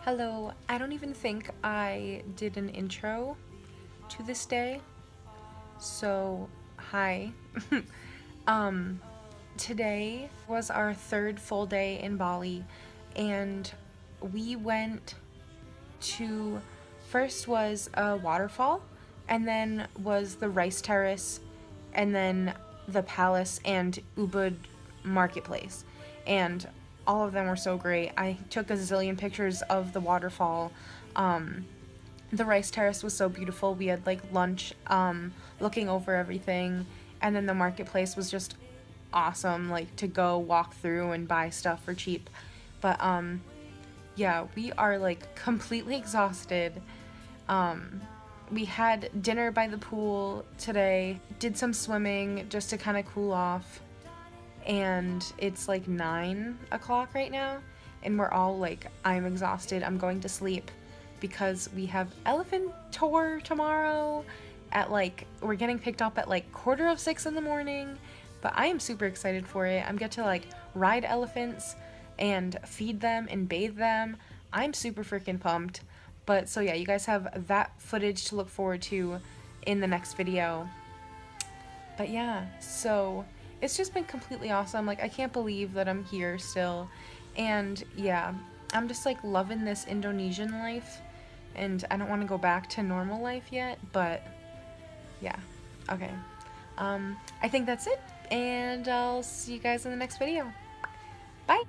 Hello, I don't even think I did an intro to this day. So, hi. um, Today was our third full day in Bali, and we went to, first was a waterfall, and then was the rice terrace, and then the palace and Ubud marketplace. And all of them were so great. I took a zillion pictures of the waterfall. The rice terrace was so beautiful. We had like lunch, looking over everything, and then the marketplace was just awesome, like to go walk through and buy stuff for cheap. But yeah, we are like completely exhausted. We had dinner by the pool today, did some swimming just to kind of cool off, and it's like 9 o'clock right now, and we're all like, I'm exhausted, I'm going to sleep, because we have elephant tour tomorrow at like, we're getting picked up at like 5:45 in the morning, but I am super excited for it. I'm get to like ride elephants and feed them and bathe them. I'm super freaking pumped. But so yeah, you guys have that footage to look forward to in the next video. But yeah, so it's just been completely awesome. Like, I can't believe that I'm here still. And yeah, I'm just like loving this Indonesian life, and I don't want to go back to normal life yet, but yeah. Okay. I think that's it, and I'll see you guys in the next video. Bye!